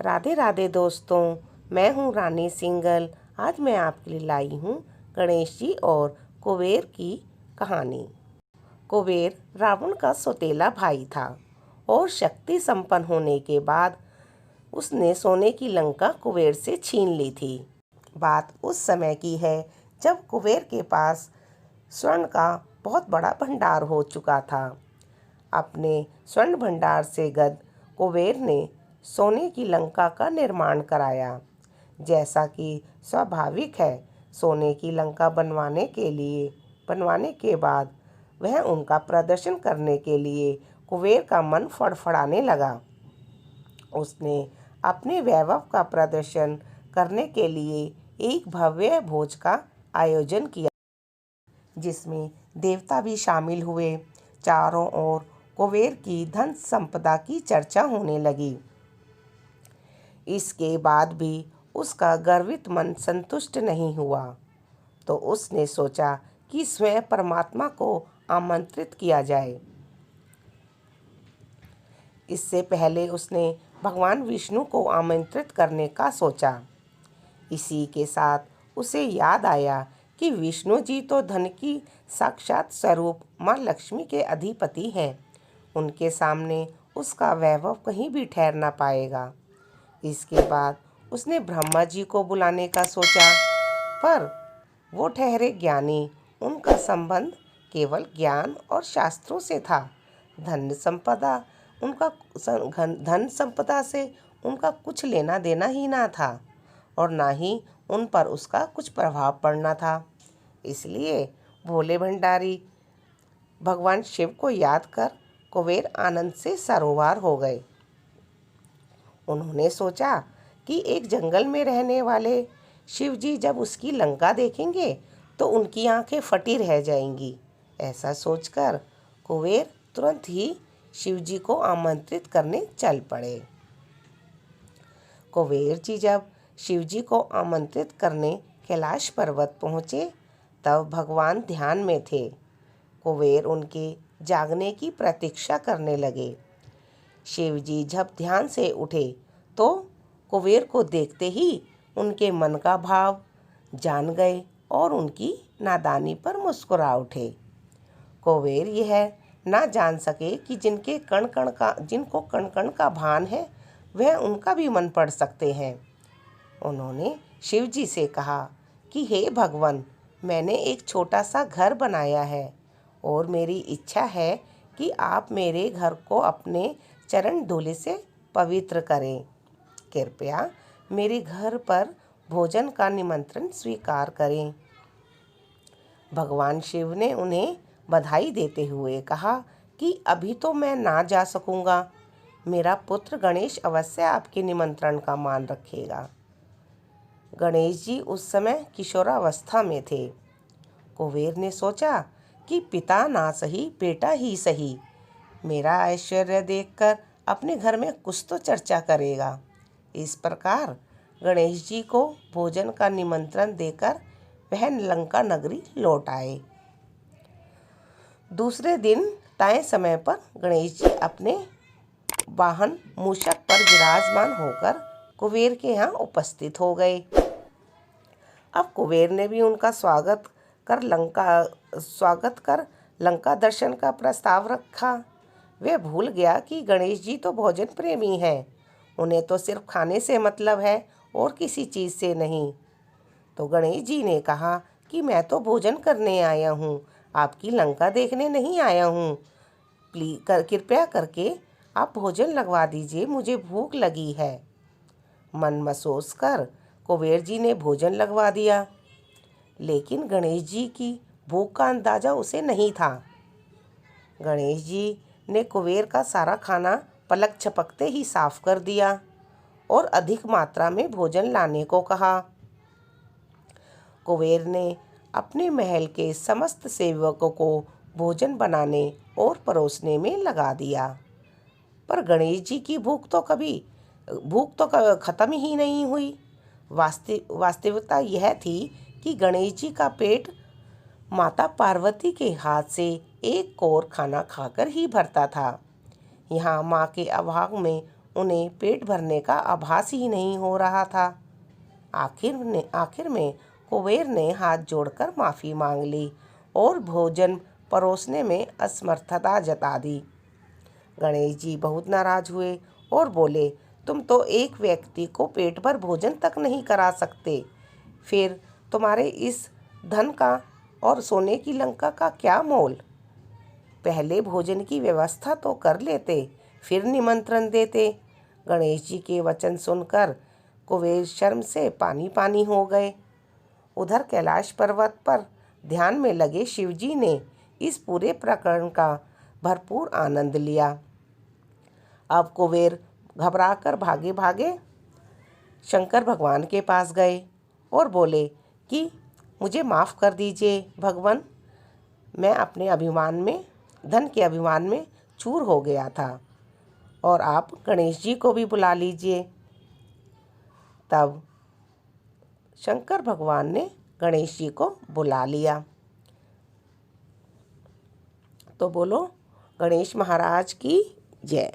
राधे राधे दोस्तों, मैं हूँ रानी सिंगल। आज मैं आपके लिए लाई हूँ गणेश जी और कुबेर की कहानी। कुबेर रावण का सौतेला भाई था और शक्ति संपन्न होने के बाद उसने सोने की लंका कुबेर से छीन ली थी। बात उस समय की है जब कुबेर के पास स्वर्ण का बहुत बड़ा भंडार हो चुका था। अपने स्वर्ण भंडार से गद कुबेर ने सोने की लंका का निर्माण कराया। जैसा कि स्वाभाविक है, सोने की लंका बनवाने के बाद वह उनका प्रदर्शन करने के लिए कुबेर का मन फड़फड़ाने लगा। उसने अपने वैभव का प्रदर्शन करने के लिए एक भव्य भोज का आयोजन किया, जिसमें देवता भी शामिल हुए। चारों ओर कुबेर की धन संपदा की चर्चा होने लगी। इसके बाद भी उसका गर्वित मन संतुष्ट नहीं हुआ, तो उसने सोचा कि स्वयं परमात्मा को आमंत्रित किया जाए। इससे पहले उसने भगवान विष्णु को आमंत्रित करने का सोचा। इसी के साथ उसे याद आया कि विष्णु जी तो धन की साक्षात स्वरूप माँ लक्ष्मी के अधिपति हैं। उनके सामने उसका वैभव कहीं भी ठहर ना पाएगा। इसके बाद उसने ब्रह्मा जी को बुलाने का सोचा, पर वो ठहरे ज्ञानी। उनका संबंध केवल ज्ञान और शास्त्रों से था। धन संपदा से उनका कुछ लेना देना ही ना था और ना ही उन पर उसका कुछ प्रभाव पड़ना था। इसलिए भोले भंडारी भगवान शिव को याद कर कुबेर आनंद से सरोवर हो गए। उन्होंने सोचा कि एक जंगल में रहने वाले शिव जी जब उसकी लंका देखेंगे तो उनकी आंखें फटी रह जाएंगी। ऐसा सोचकर कुबेर तुरंत ही शिव जी को आमंत्रित करने चल पड़े। कुबेर जी जब शिव जी को आमंत्रित करने कैलाश पर्वत पहुँचे, तब भगवान ध्यान में थे। कुबेर उनके जागने की प्रतीक्षा करने लगे। शिव जी जब ध्यान से उठे तो कुबेर को देखते ही उनके मन का भाव जान गए और उनकी नादानी पर मुस्कुरा उठे। कुबेर यह ना जान सके कि जिनको कण कण का भान है, वह उनका भी मन पढ़ सकते हैं। उन्होंने शिव जी से कहा कि हे भगवान, मैंने एक छोटा सा घर बनाया है और मेरी इच्छा है कि आप मेरे घर को अपने चरण धूलि से पवित्र करें। कृपया मेरे घर पर भोजन का निमंत्रण स्वीकार करें। भगवान शिव ने उन्हें बधाई देते हुए कहा कि अभी तो मैं ना जा सकूंगा। मेरा पुत्र गणेश अवश्य आपके निमंत्रण का मान रखेगा। गणेश जी उस समय किशोरावस्था में थे। कुबेर ने सोचा कि पिता ना सही, बेटा ही सही मेरा ऐश्वर्य देखकर अपने घर में कुछ तो चर्चा करेगा। इस प्रकार गणेश जी को भोजन का निमंत्रण देकर वह लंका नगरी लौट आए। दूसरे दिन तय समय पर गणेश जी अपने वाहन मूषक पर विराजमान होकर कुबेर के यहाँ उपस्थित हो गए। अब कुबेर ने भी उनका स्वागत कर लंका दर्शन का प्रस्ताव रखा। वह भूल गया कि गणेश जी तो भोजन प्रेमी हैं। उन्हें तो सिर्फ खाने से मतलब है और किसी चीज़ से नहीं। तो गणेश जी ने कहा कि मैं तो भोजन करने आया हूँ, आपकी लंका देखने नहीं आया हूँ। कृपया करके आप भोजन लगवा दीजिए, मुझे भूख लगी है। मन महसूस कर कुबेर जी ने भोजन लगवा दिया, लेकिन गणेश जी की भूख का अंदाज़ा उसे नहीं था। गणेश जी ने कुबेर का सारा खाना पलक झपकते ही साफ कर दिया और अधिक मात्रा में भोजन लाने को कहा। कुबेर ने अपने महल के समस्त सेवकों को भोजन बनाने और परोसने में लगा दिया, पर गणेश जी की भूख तो खत्म ही नहीं हुई। वास्तविकता यह थी कि गणेश जी का पेट माता पार्वती के हाथ से एक कौर खाना खाकर ही भरता था। यहाँ माँ के अभाव में उन्हें पेट भरने का आभास ही नहीं हो रहा था। आखिर में कुबेर ने हाथ जोड़कर माफ़ी मांग ली और भोजन परोसने में असमर्थता जता दी। गणेश जी बहुत नाराज हुए और बोले, तुम तो एक व्यक्ति को पेट भर भोजन तक नहीं करा सकते, फिर तुम्हारे इस धन का और सोने की लंका का क्या मोल? पहले भोजन की व्यवस्था तो कर लेते, फिर निमंत्रण देते। गणेश जी के वचन सुनकर कुबेर शर्म से पानी पानी हो गए। उधर कैलाश पर्वत पर ध्यान में लगे शिवजी ने इस पूरे प्रकरण का भरपूर आनंद लिया। अब कुबेर घबराकर भागे भागे शंकर भगवान के पास गए और बोले कि मुझे माफ़ कर दीजिए भगवान, मैं अपने धन के अभिमान में चूर हो गया था, और आप गणेश जी को भी बुला लीजिए। तब शंकर भगवान ने गणेश जी को बुला लिया। तो बोलो गणेश महाराज की जय।